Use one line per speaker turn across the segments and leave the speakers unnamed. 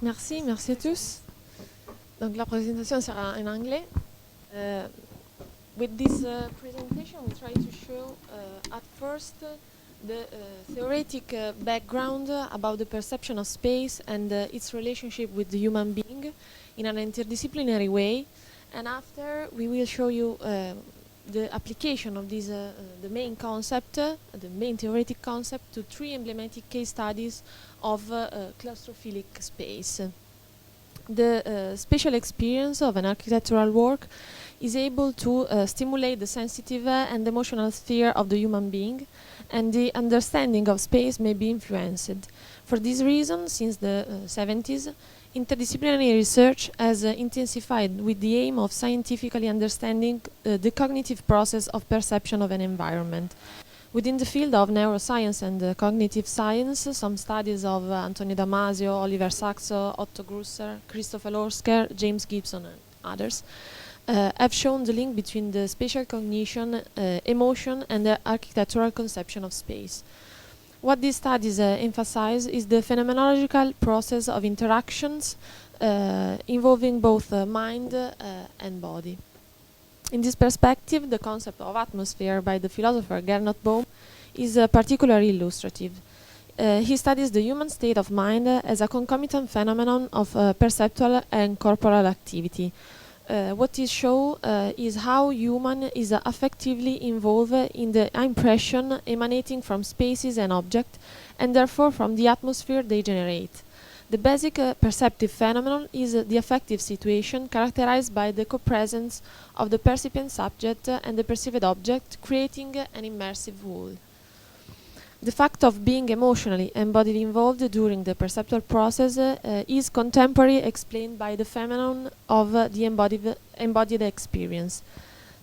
Merci à tous. Donc la présentation sera en anglais. With this presentation, we try to show at first the theoretic background about the perception of space and its relationship with the human being in an interdisciplinary way. And after, we will show you the application of this, the main concept, the main theoretic concept, to three emblematic case studies of claustrophilic space. The spatial experience of an architectural work is able to stimulate the sensitive and emotional sphere of the human being, and the understanding of space may be influenced. For this reason, since the 70s, interdisciplinary research has intensified with the aim of scientifically understanding the cognitive process of perception of an environment. Within the field of neuroscience and cognitive science, some studies of Antonio Damasio, Oliver Saxo, Otto Grusser, Christopher Orsker, James Gibson and others have shown the link between the spatial cognition, emotion and the architectural conception of space. What these studies emphasize is the phenomenological process of interactions involving both mind and body. In this perspective, the concept of atmosphere by the philosopher Gernot Bohm is particularly illustrative. He studies the human state of mind as a concomitant phenomenon of perceptual and corporal activity. What is shown is how human is affectively involved in the impression emanating from spaces and objects, and therefore from the atmosphere they generate. The basic perceptive phenomenon is the affective situation characterized by the co-presence of the percipient subject and the perceived object, creating an immersive whole. The fact of being emotionally and bodily involved during the perceptual process is contemporarily explained by the phenomenon of the embodied experience.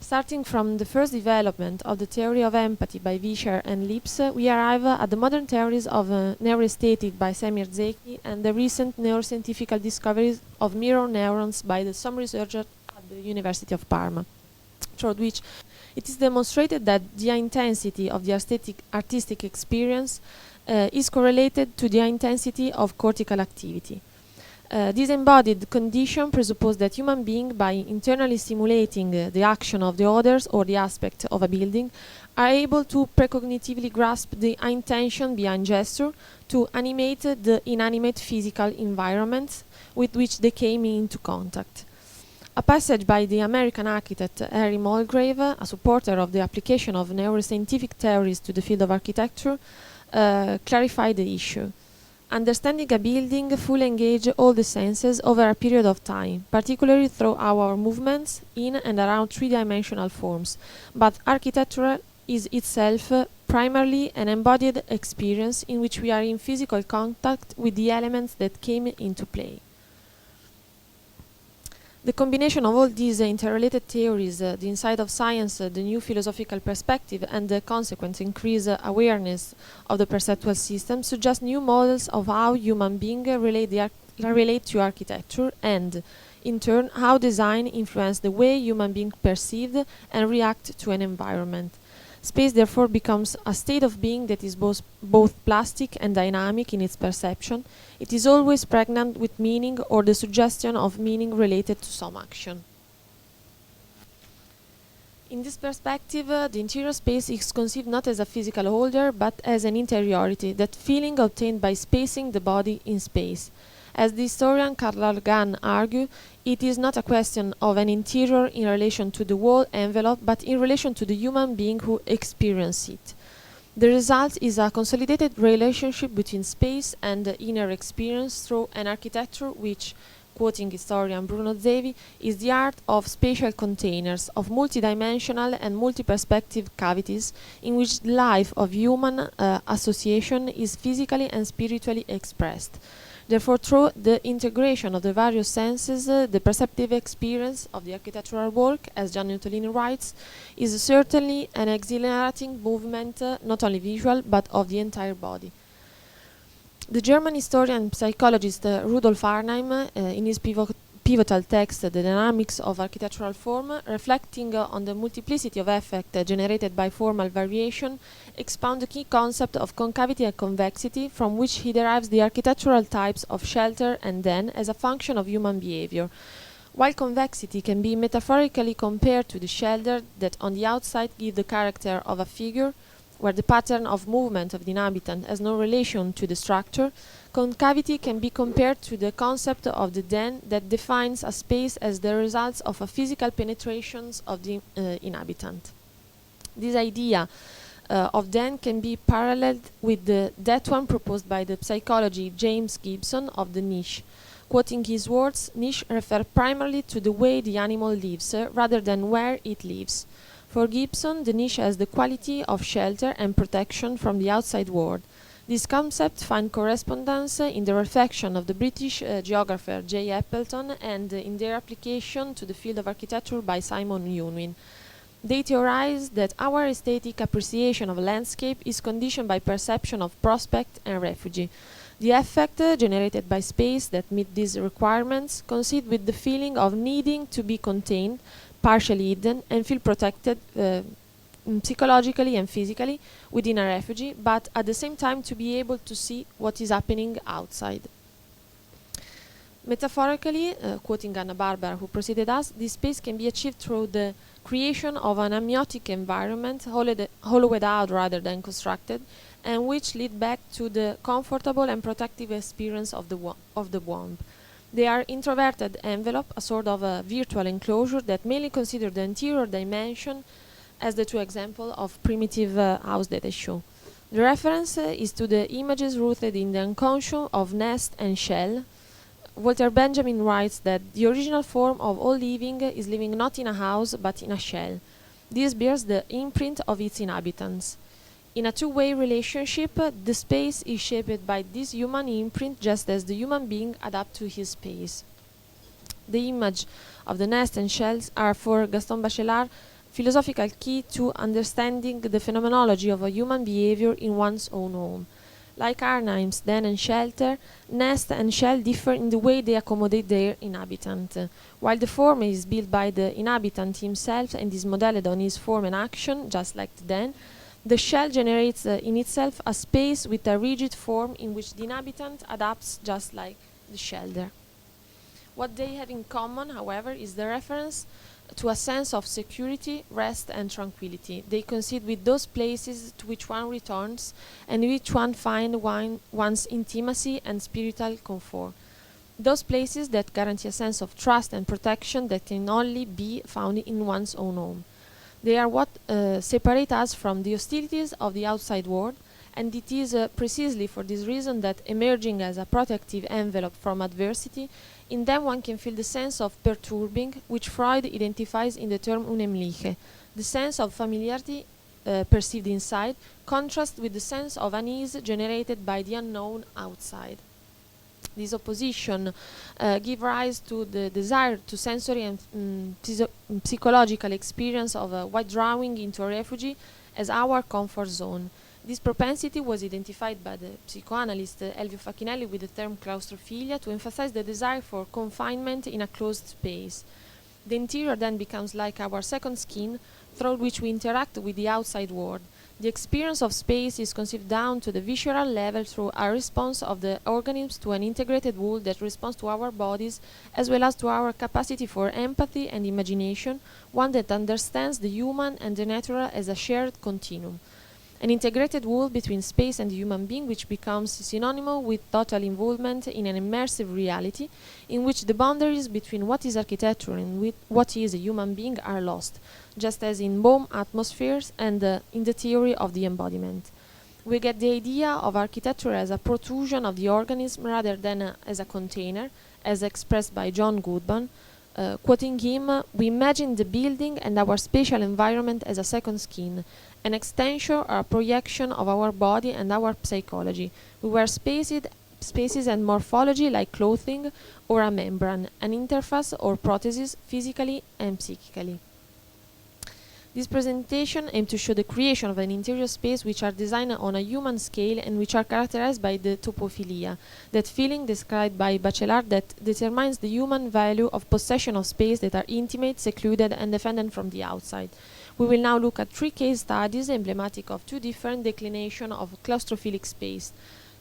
Starting from the first development of the theory of empathy by Vischer and Lips, we arrive at the modern theories of neuroaesthetic by Semir Zeki and the recent neuroscientific discoveries of mirror neurons by some researchers at the University of Parma, through which it is demonstrated that the intensity of the artistic experience is correlated to the intensity of cortical activity. This embodied condition presupposes that human beings, by internally simulating the action of the others or the aspect of a building, are able to precognitively grasp the intention behind gesture to animate the inanimate physical environments with which they came into contact. A passage by the American architect Harry Mulgrave, a supporter of the application of neuroscientific theories to the field of architecture, clarified the issue. Understanding a building fully engages all the senses over a period of time, particularly through our movements in and around three-dimensional forms, but architecture is itself primarily an embodied experience in which we are in physical contact with the elements that came into play. The combination of all these interrelated theories, the insight of science, the new philosophical perspective, and the consequent increased awareness of the perceptual system suggest new models of how human beings relate to architecture, and, in turn, how design influences the way human beings perceive and react to an environment. Space therefore becomes a state of being that is both plastic and dynamic in its perception. It is always pregnant with meaning or the suggestion of meaning related to some action. In this perspective, the interior space is conceived not as a physical holder, but as an interiority, that feeling obtained by spacing the body in space. As the historian Karl Gann argues, it is not a question of an interior in relation to the wall envelope, but in relation to the human being who experiences it. The result is a consolidated relationship between space and the inner experience through an architecture which, quoting historian Bruno Zevi, is the art of spatial containers, of multidimensional and multi-perspective cavities in which the life of human association is physically and spiritually expressed. Therefore, through the integration of the various senses, the perceptive experience of the architectural work, as Gian Nuttolini writes, is certainly an exhilarating movement, not only visual, but of the entire body. The German historian and psychologist Rudolf Arnheim, in his pivotal text, The Dynamics of Architectural Form, reflecting on the multiplicity of effect generated by formal variation, expound the key concept of concavity and convexity, from which he derives the architectural types of shelter and den as a function of human behavior. While convexity can be metaphorically compared to the shelter that on the outside give the character of a figure, where the pattern of movement of the inhabitant has no relation to the structure, concavity can be compared to the concept of the den that defines a space as the result of a physical penetrations of the inhabitant. This idea of den can be paralleled with that one proposed by the psychologist James Gibson of the niche. Quoting his words, niche refer primarily to the way the animal lives rather than where it lives. For Gibson, the niche has the quality of shelter and protection from the outside world. This concept finds correspondence in the reflection of the British geographer J. Appleton and in their application to the field of architecture by Simon Unwin. They theorize that our aesthetic appreciation of a landscape is conditioned by perception of prospect and refuge. The effect generated by space that meet these requirements coincide with the feeling of needing to be contained, partially hidden, and feel protected psychologically and physically within a refuge, but at the same time to be able to see what is happening outside. Metaphorically, quoting Anna Barbara, who preceded us, this space can be achieved through the creation of an amniotic environment, hollowed out rather than constructed, and which lead back to the comfortable and protective experience of the womb. They are introverted envelope, a sort of a virtual enclosure that mainly consider the interior dimension as the two examples of primitive house that I show. The reference is to the images rooted in the unconscious of nest and shell. Walter Benjamin writes that the original form of all living is living not in a house but in a shell. This bears the imprint of its inhabitants. In a two-way relationship, the space is shaped by this human imprint just as the human being adapts to his space. The image of the nest and shells are for Gaston Bachelard philosophical key to understanding the phenomenology of a human behavior in one's own home. Like Arnheim's den and shelter, nest and shell differ in the way they accommodate their inhabitant. While the former is built by the inhabitant himself and is modeled on his form and action, just like the den, the shell generates in itself a space with a rigid form in which the inhabitant adapts just like the shelter. What they have in common, however, is the reference to a sense of security, rest and tranquility. They coincide with those places to which one returns and in which one finds one's intimacy and spiritual comfort. Those places that guarantee a sense of trust and protection that can only be found in one's own home. They are what separate us from the hostilities of the outside world, and it is precisely for this reason that, emerging as a protective envelope from adversity, in them one can feel the sense of perturbing, which Freud identifies in the term Unheimliche. The sense of familiarity perceived inside contrasts with the sense of unease generated by the unknown outside. This opposition gives rise to the desire to sensory and psychological experience of withdrawing into a refugee as our comfort zone. This propensity was identified by the psychoanalyst Elvio Facchinelli with the term claustrophilia to emphasize the desire for confinement in a closed space. The interior then becomes like our second skin, through which we interact with the outside world. The experience of space is conceived down to the visceral level through a response of the organisms to an integrated whole that responds to our bodies as well as to our capacity for empathy and imagination, one that understands the human and the natural as a shared continuum. An integrated whole between space and the human being which becomes synonymous with total involvement in an immersive reality in which the boundaries between what is architecture and with what is a human being are lost, just as in bomb atmospheres and in the theory of the embodiment. We get the idea of architecture as a protrusion of the organism rather than as a container, as expressed by John Goodman. Quoting him, we imagine the building and our spatial environment as a second skin, an extension or projection of our body and our psychology. We were spaces and morphology like clothing or a membrane, an interface or prosthesis physically and psychically. This presentation aims to show the creation of an interior space which are designed on a human scale and which are characterized by the topophilia, that feeling described by Bachelard that determines the human value of possession of space that are intimate, secluded, and defended from the outside. We will now look at 3 case studies emblematic of 2 different declinations of claustrophilic space.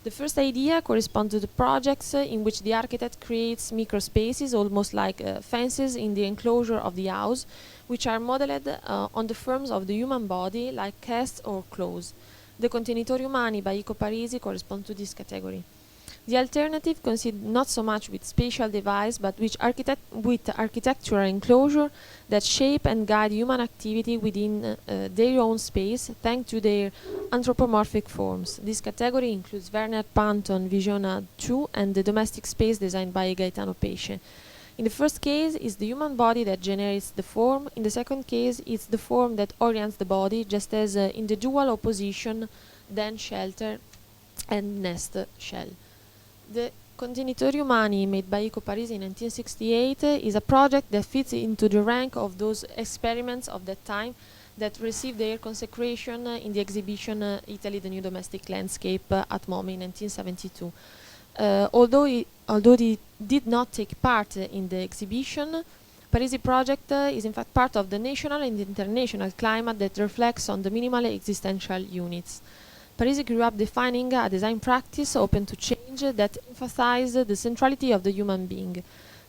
The first idea corresponds to the projects in which the architect creates microspaces, almost like fences in the enclosure of the house, which are modeled on the forms of the human body, like casts or claws. The Contenitori Umani by Ico Parisi corresponds to this category. The alternative consists not so much with spatial device, but with architectural enclosure that shape and guide human activity within their own space, thanks to their anthropomorphic forms. This category includes Werner Panton Visiona 2 and the domestic space designed by Gaetano Pesce. In the first case, it's the human body that generates the form. In the second case, it's the form that orients the body, just as in the dual opposition, den shelter and nest shell. The Contenitori Umani, made by Ico Parisi in 1968, is a project that fits into the rank of those experiments of that time that received their consecration in the exhibition Italy, the New Domestic Landscape at MoMA in 1972. Although it did not take part in the exhibition, Parisi project is in fact part of the national and international climate that reflects on the minimal existential units. Parisi grew up defining a design practice open to change that emphasized the centrality of the human being.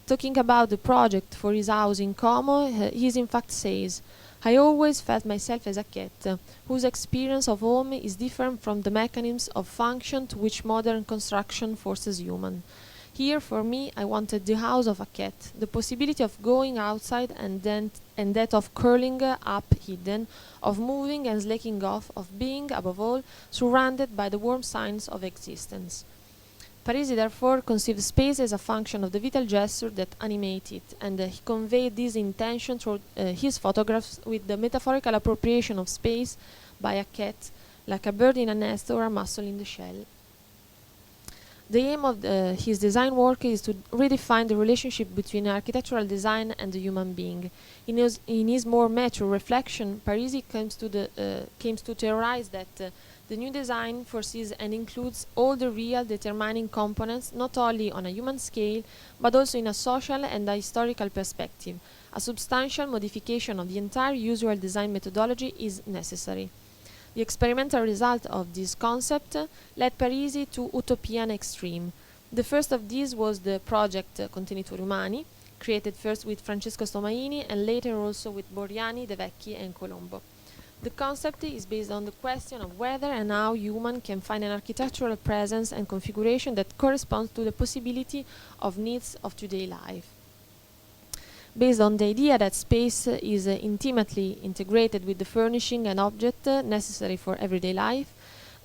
Talking about the project for his house in Como, he in fact says, "I always felt myself as a cat, whose experience of home is different from the mechanisms of function to which modern construction forces human. Here, for me, I wanted the house of a cat, the possibility of going outside and that of curling up hidden, of moving and slaking off, of being, above all, surrounded by the warm signs of existence." Parisi therefore conceived space as a function of the vital gesture that animates it, and he conveyed this intention through his photographs with the metaphorical appropriation of space by a cat, like a bird in a nest or a mussel in the shell. The aim of his design work is to redefine the relationship between architectural design and the human being. In his more mature reflection, Parisi comes to theorize that the new design foresees and includes all the real determining components, not only on a human scale, but also in a social and a historical perspective. A substantial modification of the entire usual design methodology is necessary. The experimental result of this concept led Parisi to utopian extreme. The first of these was the project Contenitori Umani, created first with Francesco Stomaini and later also with Boriani, De Vecchi and Colombo. The concept is based on the question of whether and how human can find an architectural presence and configuration that corresponds to the possibility of needs of today life. Based on the idea that space is intimately integrated with the furnishing and object necessary for everyday life,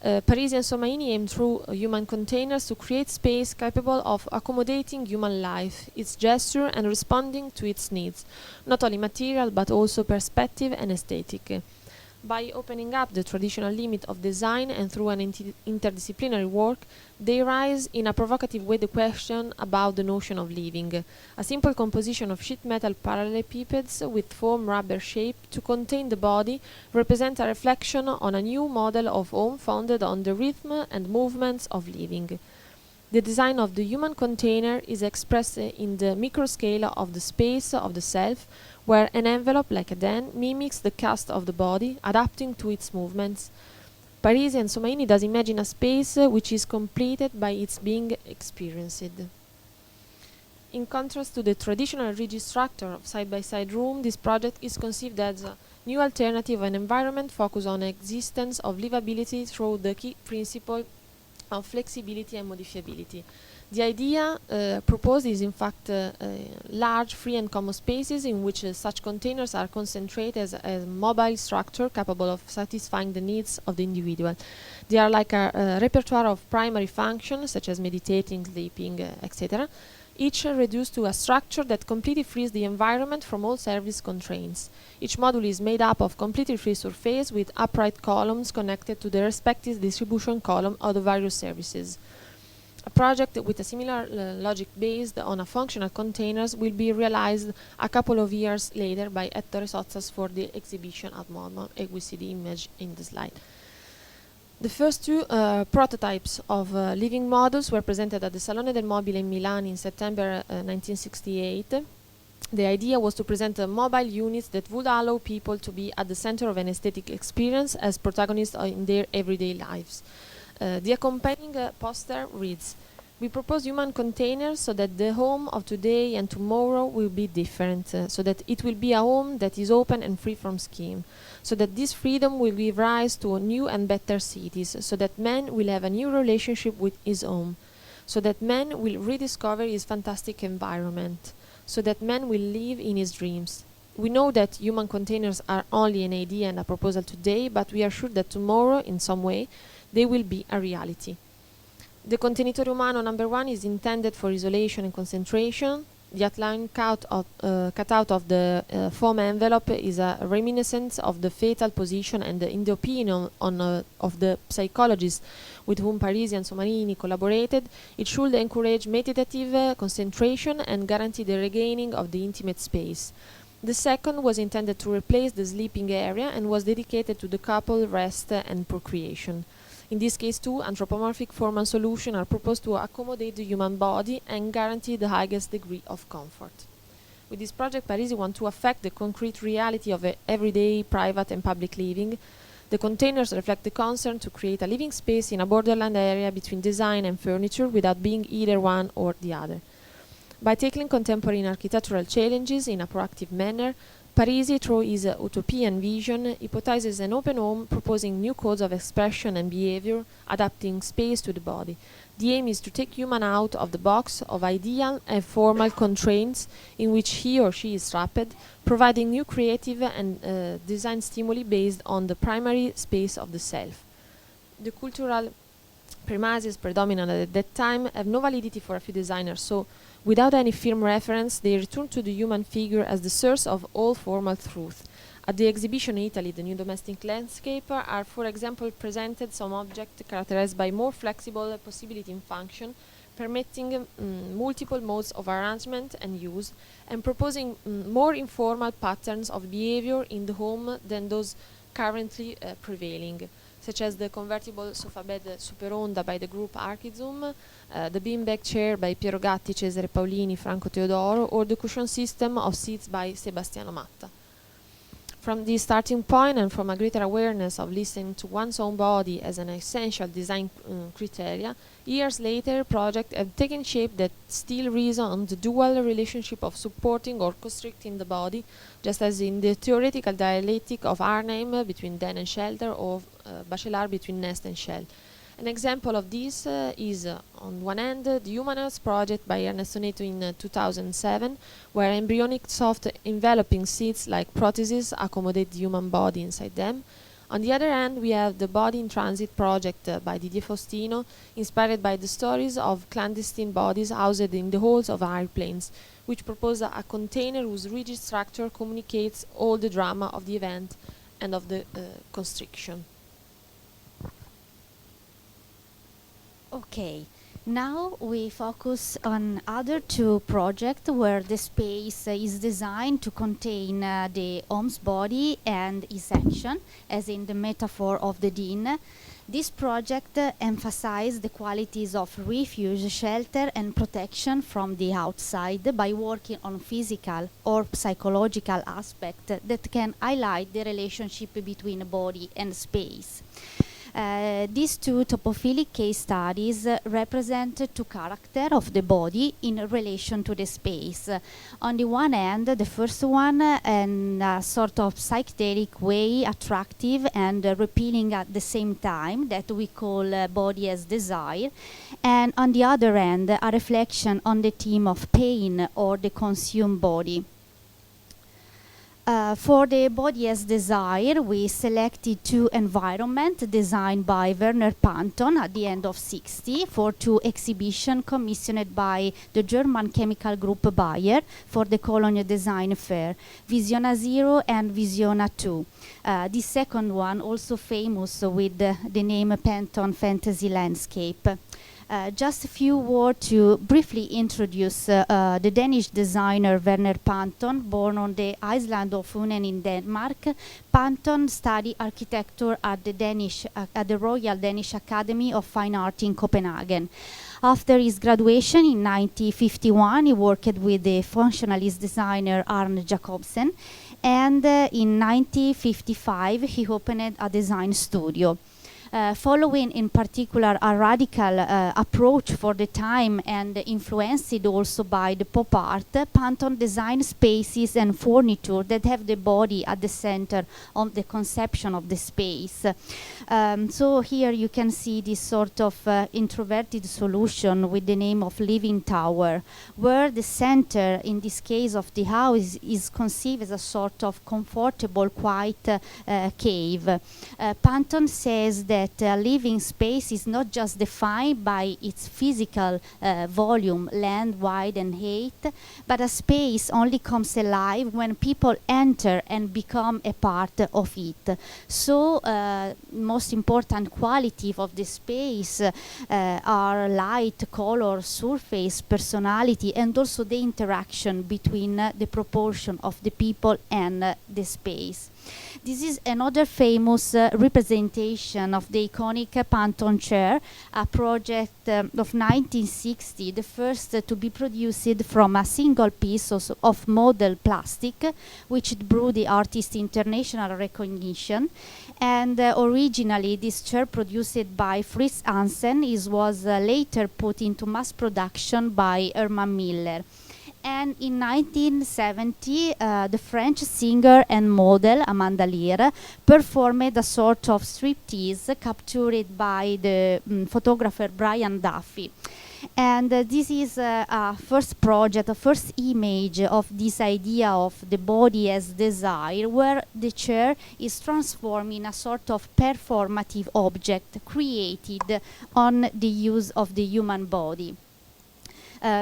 Parisi and Somaini aim through human containers to create space capable of accommodating human life, its gesture, and responding to its needs, not only material but also perspective and aesthetic. By opening up the traditional limit of design and through an interdisciplinary work, they raise in a provocative way the question about the notion of living. A simple composition of sheet metal parallelepipeds with foam rubber shape to contain the body represents a reflection on a new model of home founded on the rhythm and movements of living. The design of the human container is expressed in the microscale of the space of the self, where an envelope, like a den, mimics the cast of the body, adapting to its movements. Parisi and Somaini thus imagine a space which is completed by its being experienced. In contrast to the traditional rigid structure of side-by-side room, this project is conceived as a new alternative, an environment focused on existence of livability through the key principle of flexibility and modifiability. The idea proposed is in fact large, free and common spaces in which such containers are concentrated as a mobile structure capable of satisfying the needs of the individual. They are like a repertoire of primary functions such as meditating, sleeping, etc., each reduced to a structure that completely frees the environment from all service constraints. Each module is made up of completely free surface with upright columns connected to the respective distribution column of the various services. A project with a similar logic based on a functional containers will be realized a couple of years later by Ettore Sozzas for the exhibition at MoMA, and we see the image in the slide. The first two prototypes of living models were presented at the Salone del Mobile in Milan in September 1968. The idea was to present mobile units that would allow people to be at the center of an aesthetic experience as protagonists in their everyday lives. The accompanying poster reads, "We propose human containers so that the home of today and tomorrow will be different, so that it will be a home that is open and free from scheme, so that this freedom will give rise to new and better cities, so that man will have a new relationship with his home, so that man will rediscover his fantastic environment, so that man will live in his dreams. We know that human containers are only an idea and a proposal today, but we are sure that tomorrow, in some way, they will be a reality." The contenitore umano number 1 is intended for isolation and concentration. The outline cutout of the foam envelope is a reminiscence of the fetal position, and in the opinion of the psychologists with whom Parisi and Somarini collaborated, it should encourage meditative concentration and guarantee the regaining of the intimate space. The second was intended to replace the sleeping area and was dedicated to the couple, rest, and procreation. In this case too, anthropomorphic formal solutions are proposed to accommodate the human body and guarantee the highest degree of comfort. With this project, Parisi wants to affect the concrete reality of everyday private and public living. The containers reflect the concern to create a living space in a borderland area between design and furniture without being either one or the other. By tackling contemporary architectural challenges in a proactive manner, Parisi, through his utopian vision, hypothesizes an open home, proposing new codes of expression and behavior, adapting space to the body. The aim is to take human out of the box of ideal and formal constraints in which he or she is trapped, providing new creative and design stimuli based on the primary space of the self. The cultural premises predominant at that time have no validity for a few designers, so without any firm reference, they return to the human figure as the source of all formal truth. At the exhibition in Italy, the new domestic landscape are, for example, presented some objects characterized by more flexible possibility in function, permitting multiple modes of arrangement and use, and proposing more informal patterns of behavior in the home than those currently prevailing, such as the convertible sofa bed Super Onda by the group Archizum, the beanbag chair by Piero Gatti, Cesare Paolini, Franco Teodoro, or the cushion system of seats by Sebastiano Matta. From this starting point and from a greater awareness of listening to one's own body as an essential design criteria, years later projects have taken shape that still reason on the dual relationship of supporting or constricting the body, just as in the theoretical dialectic of Arnhem between den and shelter, or Bachelard between nest and shell. An example of this is, on one hand, the Human Earth project by Ernesto Neto in 2007, where embryonic soft enveloping seats like prostheses accommodate the human body inside them. On the other hand, we have the Body in Transit project by Didier Faustino, inspired by the stories of clandestine bodies housed in the holds of airplanes, which propose a container whose rigid structure communicates all the drama of the event and of the constriction.
Okay, now we focus on other two projects where the space is designed to contain the home's body and its action, as in the metaphor of the Dean. This project emphasizes the qualities of refuge, shelter and protection from the outside by working on physical or psychological aspects that can highlight the relationship between body and space. These two topophilic case studies represent two characters of the body in relation to the space. On the one hand, the first one in a sort of psychedelic way, attractive and repelling at the same time, that we call body as desire. And on the other hand, a reflection on the theme of pain or the consumed body. For the body as desire, we selected two environments designed by Werner Panton at the end of '60 for two exhibitions commissioned by the German chemical group Bayer for the Cologne Design Fair, Visiona Zero and Visiona 2. The second one also famous with the name Panton Fantasy Landscape. Just a few words to briefly introduce the Danish designer Werner Panton, born on the island of Funen in Denmark. Panton studied architecture at the Royal Danish Academy of Fine Art in Copenhagen. After his graduation in 1951, he worked with the functionalist designer Arne Jacobsen, and in 1955 he opened a design studio. Following in particular a radical approach for the time and influenced also by the pop art, Panton designed spaces and furniture that have the body at the center of the conception of the space. So here you can see this sort of introverted solution with the name of living tower, where the center, in this case of the house, is conceived as a sort of comfortable, quiet cave. Panton says that living space is not just defined by its physical volume, land, wide and height, but a space only comes alive when people enter and become a part of it. So most important quality of the space are light, color, surface, personality, and also the interaction between the proportion of the people and the space. This is another famous representation of the iconic Panton chair, a project of 1960, the first to be produced from a single piece of model plastic, which drew the artist's international recognition. And originally this chair, produced by Fritz Hansen, was later put into mass production by Herman Miller. And in 1970, the French singer and model Amanda Lear performed a sort of striptease captured by the photographer Brian Duffy. And this is a first project, a first image of this idea of the body as desire, where the chair is transformed in a sort of performative object created on the use of the human body.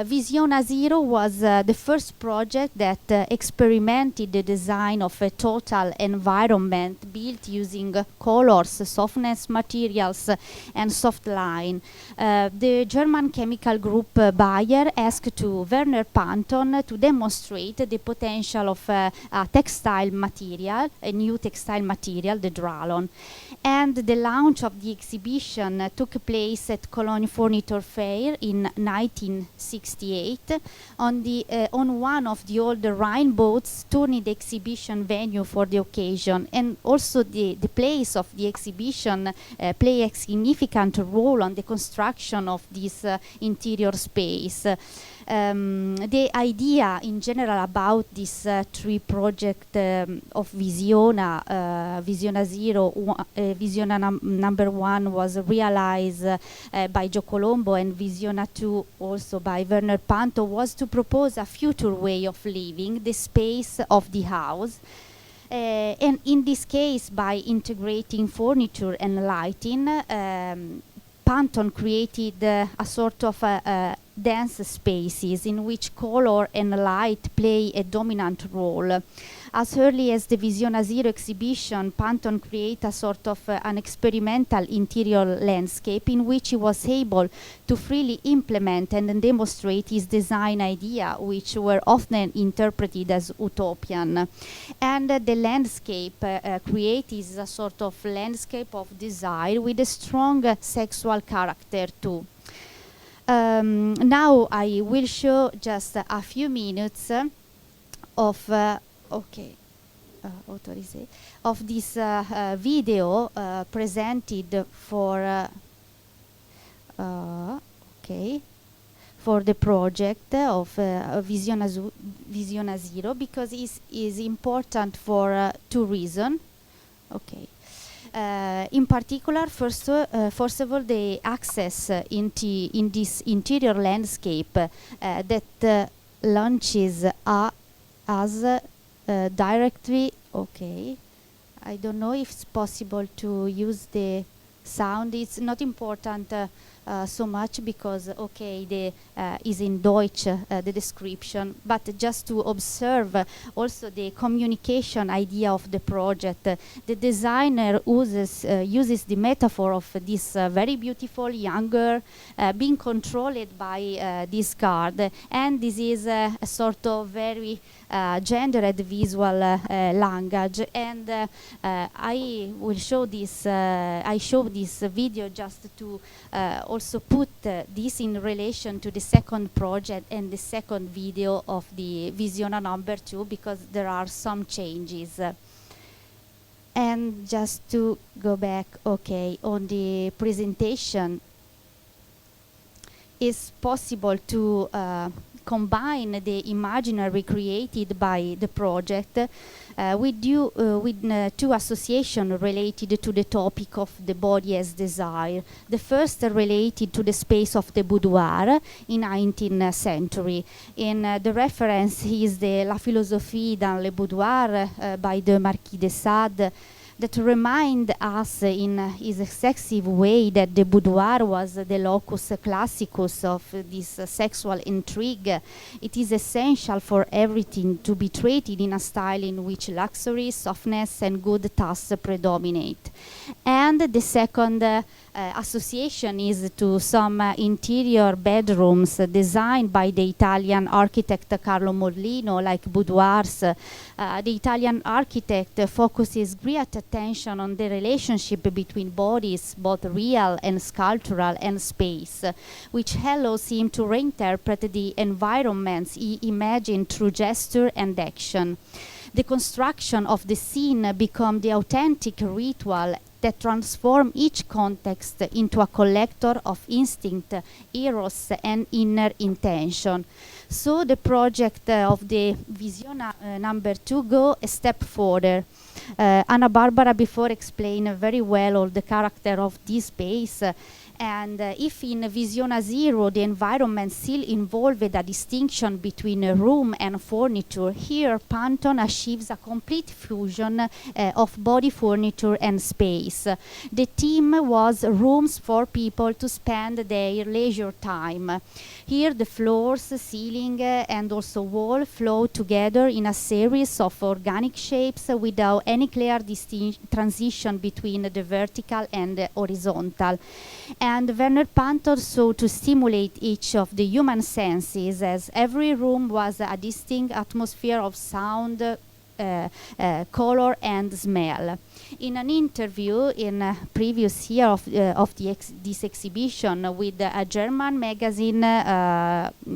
Visiona Zero was the first project that experimented the design of a total environment built using colors, softness materials, and soft line. The German chemical group Bayer asked to Werner Panton to demonstrate the potential of a textile material, a new textile material, the Dralon. And the launch of the exhibition took place at Cologne Furniture Fair in 1968 on one of the old Rhine boats, turning the exhibition venue for the occasion. And also the place of the exhibition play a significant role on the construction of this interior space. The idea in general about this three project of Visiona, Visiona Zero, Visiona number 1 was realized by Gio Colombo, and Visiona 2 also by Werner Panton, was to propose a future way of living the space of the house. And in this case, by integrating furniture and lighting, Panton created a sort of dense spaces in which color and light play a dominant role. As early as the Visiona Zero exhibition, Panton created a sort of an experimental interior landscape in which he was able to freely implement and demonstrate his design idea, which were often interpreted as utopian. And the landscape created is a sort of landscape of desire with a strong sexual character too. Now I will show just a few minutes of of this video presented for for the project of Visiona Zero, because it is important for two reasons. In particular, first of all, the access in this interior landscape that launches us directly. I don't know if it's possible to use the sound. It's not important so much because, okay, the is in Deutsch, the description, but just to observe also the communication idea of the project. The designer uses the metaphor of this very beautiful young girl being controlled by this guard, and this is a sort of very gendered visual language. And I will show this. I show this video just to also put this in relation to the second project and the second video of the Visiona number 2, because there are some changes. And just to go back, okay, on the presentation, it's possible to combine the imaginary created by the project with two associations related to the topic of the body as desire. The first related to the space of the boudoir in 19th century. The reference is the La philosophie dans le boudoir by the Marquis de Sade, that remind us in his excessive way that the boudoir was the locus classicus of this sexual intrigue. It is essential for everything to be treated in a style in which luxury, softness, and good taste predominate. And the second association is to some interior bedrooms designed by the Italian architect Carlo Morlino, like boudoirs. The Italian architect focuses great attention on the relationship between bodies, both real and sculptural, and space, which allows him to reinterpret the environments he imagined through gesture and action. The construction of the scene becomes the authentic ritual that transform each context into a collector of instinct, eros, and inner intention. So the project of the Visiona number 2 go a step further. Anna Barbara before explained very well all the character of this space. And if in Visiona 0 the environment still involved a distinction between a room and furniture, here Panton achieves a complete fusion of body, furniture, and space. The theme was rooms for people to spend their leisure time. Here the floors, ceiling, and also wall flow together in a series of organic shapes without any clear transition between the vertical and the horizontal. And Werner Panton sought to stimulate each of the human senses, as every room was a distinct atmosphere of sound, color, and smell. In an interview in a previous year of this exhibition with a German magazine,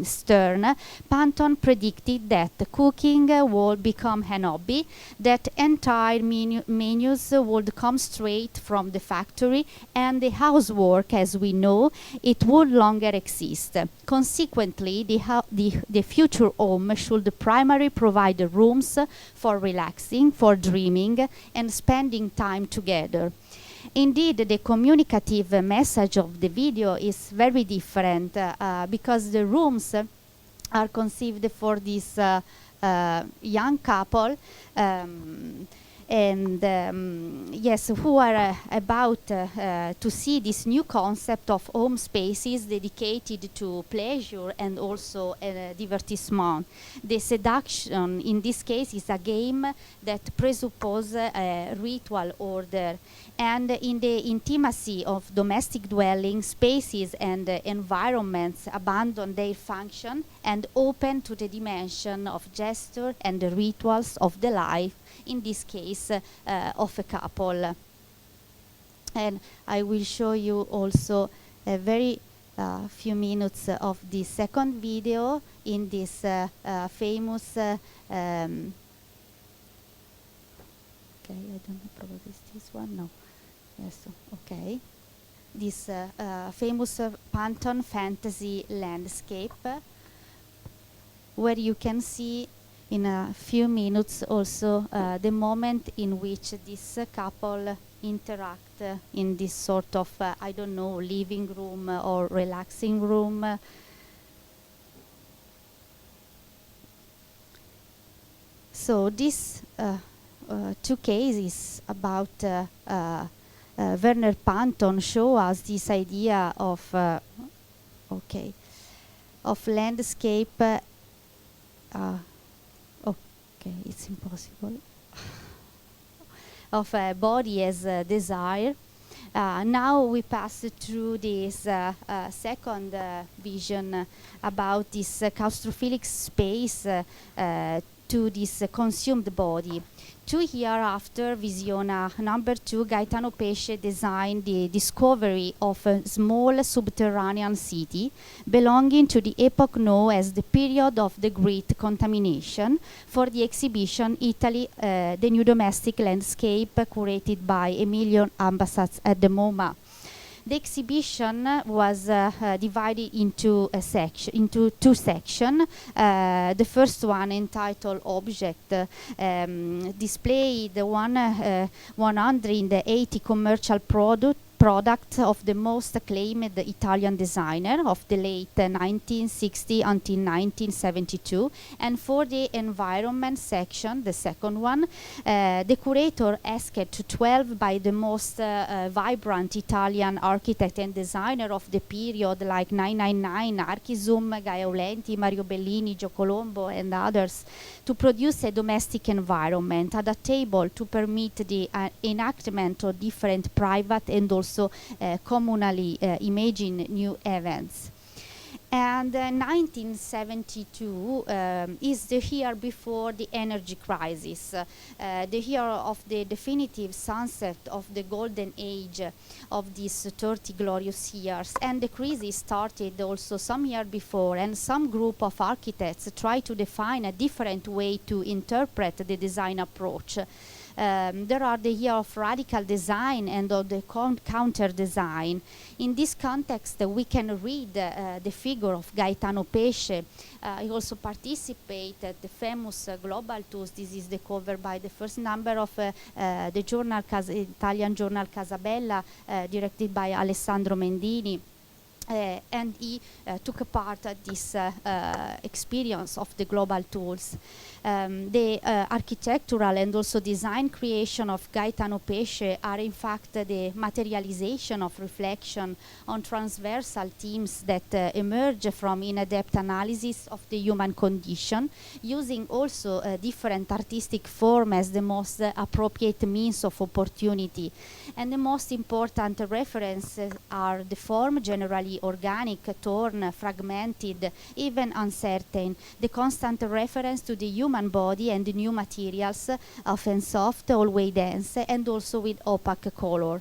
Stern, Panton predicted that cooking would become an hobby, that entire menus would come straight from the factory, and the housework, as we know, it would longer exist. Consequently, the future home should primarily provide rooms for relaxing, for dreaming, and spending time together. Indeed, the communicative message of the video is very different because the rooms are conceived for this young couple and yes, who are about to see this new concept of home spaces dedicated to pleasure and also divertissement. The seduction in this case is a game that presupposes a ritual order, and in the intimacy of domestic dwelling spaces and environments abandon their function and open to the dimension of gesture and the rituals of the life, in this case of a couple. And I will show you also a very few minutes of the second video in this famous okay, I don't know, probably it's this one, no, yes, okay, this famous Panton fantasy landscape, where you can see in a few minutes also the moment in which this couple interact in this sort of, I don't know, living room or relaxing room. So this two cases about Werner Panton show us this idea of of landscape. Okay, it's impossible. Of a body as a desire. Now we pass through this second vision about this claustrophilic space to this consumed body. 2 years after Visiona number 2, Gaetano Pesce designed the discovery of a small subterranean city belonging to the epoch known as the period of the Great Contamination for the exhibition Italy, the New Domestic Landscape, curated by Emilio Ambassadz at the MoMA. The exhibition was divided into two sections. The first one, entitled Object, displayed 180 commercial products of the most acclaimed Italian designer of the late 1960 until 1972. And for the environment section, the second one, the curator asked to 12 by the most vibrant Italian architect and designer of the period, like 999, Archisum, Gaia Aulenti, Mario Bellini, Gio Colombo, and others, to produce a domestic environment adaptable to permit the enactment of different private and also communally imagined new events. And 1972 is the year before the energy crisis, the year of the definitive sunset of the golden age of these 30 glorious years. And the crisis started also some year before, and some group of architects tried to define a different way to interpret the design approach. There are the year of radical design and of the counter design. In this context, we can read the figure of Gaetano Pesce. He also participated at the famous Global Tours. This is the cover by the first number of the journal Italian journal Casabella, directed by Alessandro Mendini. And he took part at this experience of the global tours. The architectural and also design creation of Gaetano Pesce are in fact the materialization of reflection on transversal themes that emerge from in-depth analysis of the human condition, using also different artistic form as the most appropriate means of opportunity. And the most important references are the form, generally organic, torn, fragmented, even uncertain, the constant reference to the human body and the new materials, often soft, always dense, and also with opaque color.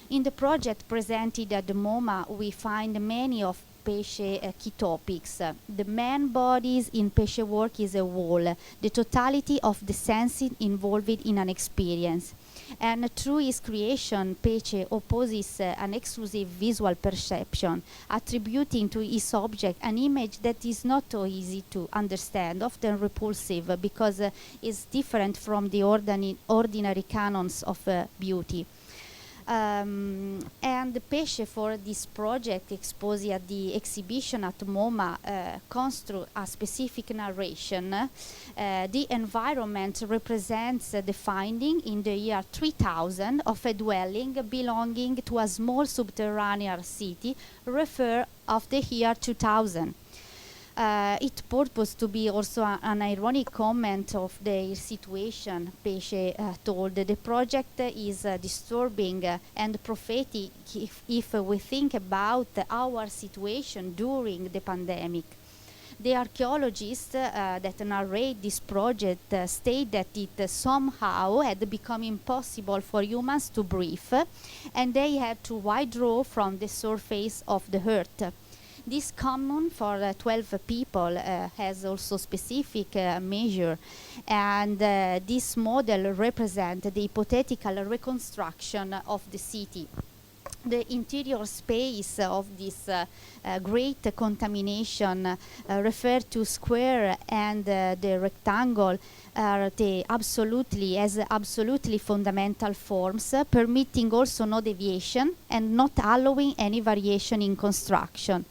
In the project presented at the MoMA, we find many of Pesce key topics. The man bodies in Pesce work is a whole, the totality of the senses involved in an experience. And through his creation, Pesce opposes an exclusive visual perception, attributing to his object an image that is not so easy to understand, often repulsive, because it's different from the ordinary canons of beauty. And Pesce, for this project exposed at the exhibition at MoMA, construct a specific narration. The environment represents the finding in the year 3000 of a dwelling belonging to a small subterranean city, refer of the year 2000. It purports to be also an ironic comment of their situation. Pesce told the project is disturbing and prophetic if we think about our situation during the pandemic. The archaeologists that narrate this project state that it somehow had become impossible for humans to breathe, and they had to withdraw from the surface of the earth. This common for 12 people has also specific measure, and this model represents the hypothetical reconstruction of the city. The interior space of this great contamination referred to square and the rectangle are the absolutely fundamental forms, permitting also no deviation and not allowing any variation in construction.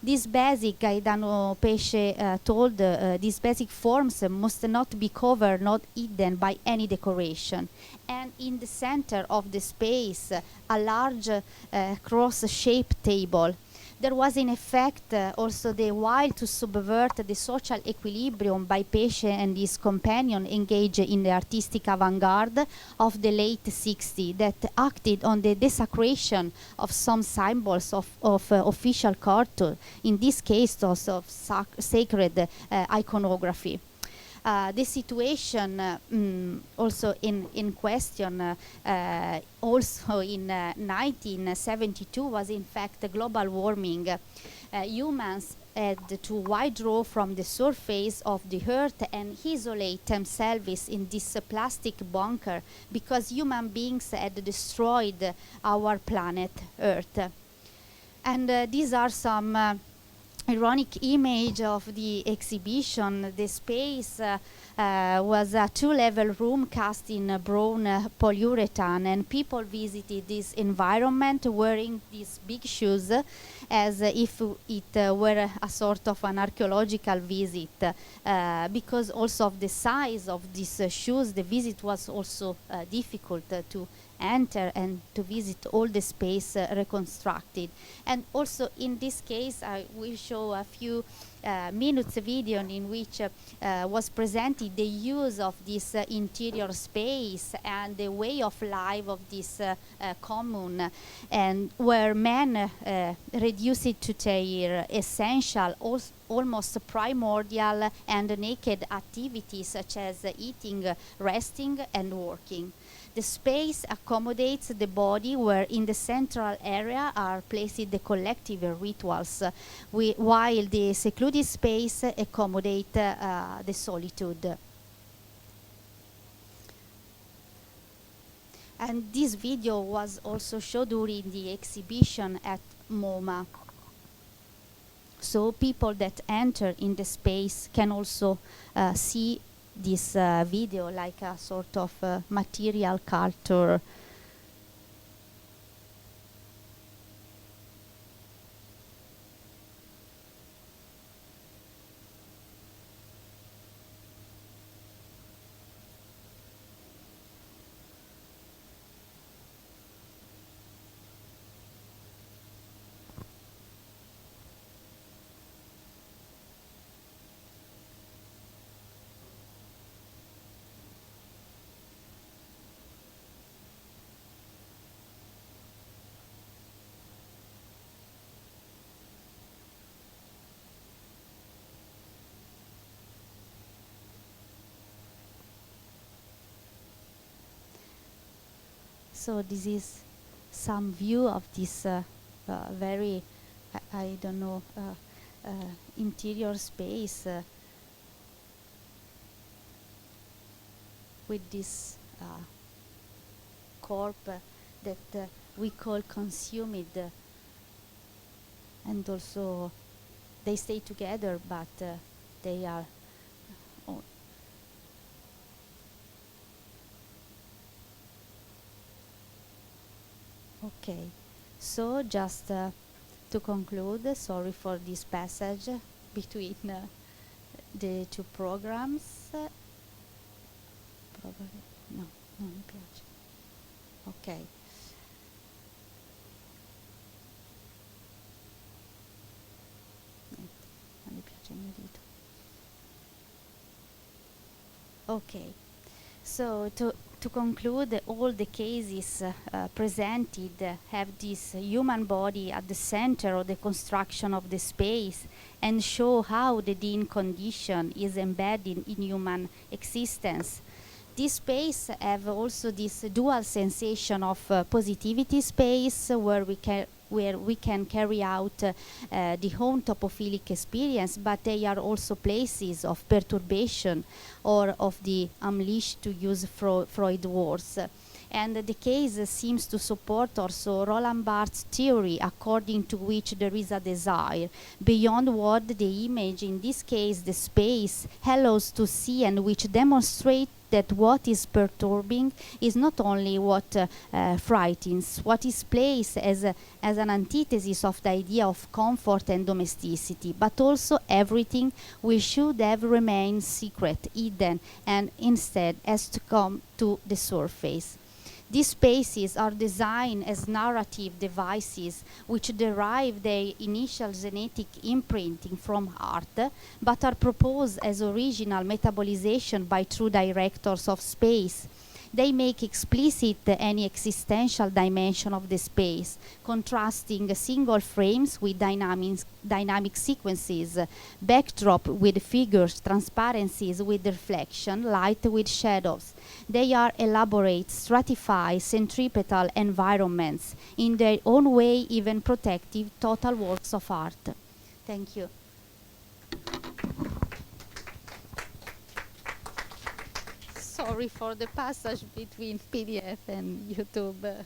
This basic, Gaetano Pesce told, these basic forms must not be covered, not hidden by any decoration. And in the center of the space, a large cross-shaped table. There was in effect also the will to subvert the social equilibrium by Pesce and his companion engaged in the artistic avant-garde of the late 60s that acted on the desecration of some symbols of official culture, in this case also of sacred iconography. The situation also in question also in 1972 was in fact global warming. Humans had to withdraw from the surface of the earth and isolate themselves in this plastic bunker because human beings had destroyed our planet Earth. And these are some ironic image of the exhibition. The space was a two-level room cast in brown polyurethane, and people visited this environment wearing these big shoes as if it were a sort of an archaeological visit. Because also of the size of these shoes, the visit was also difficult to enter and to visit all the space reconstructed. And also in this case I will show a few minutes video in which was presented the use of this interior space and the way of life of this commune, and where men reduce it to their essential, almost primordial and naked activities such as eating, resting and working. The space accommodates the body, where in the central area are placed the collective rituals, while the secluded space accommodates the solitude. And this video was also shown during the exhibition at MoMA. So people that enter in the space can also see this video like a sort of material culture. So this is some view of this very, I don't know, interior space with this corp that we call consumed, and also they stay together, but they are okay. So just to conclude, sorry for this passage between the two programs. Probably no, non mi piace. Ok. Niente, non mi piace il mio dito. Okay. So to conclude, all the cases presented have this human body at the center of the construction of the space and show how the Dean condition is embedded in human existence. This space have also this dual sensation of positivity space, where we can carry out the own topophilic experience, but they are also places of perturbation or of the unleashed, to use Freud words. And the case seems to support also Roland Barthes' theory, according to which there is a desire beyond what the image, in this case the space, allows to see, and which demonstrate that what is perturbing is not only what frightens, what is placed as an antithesis of the idea of comfort and domesticity, but also everything we should have remained secret, hidden, and instead has to come to the surface. These spaces are designed as narrative devices which derive their initial genetic imprinting from art, but are proposed as original metabolization by true directors of space. They make explicit any existential dimension of the space, contrasting single frames with dynamic sequences, backdrop with figures, transparencies with reflection, light with shadows. They are elaborate, stratified, centripetal environments, in their own way even protective, total works of art. Thank you. Sorry for the passage between PDF and YouTube.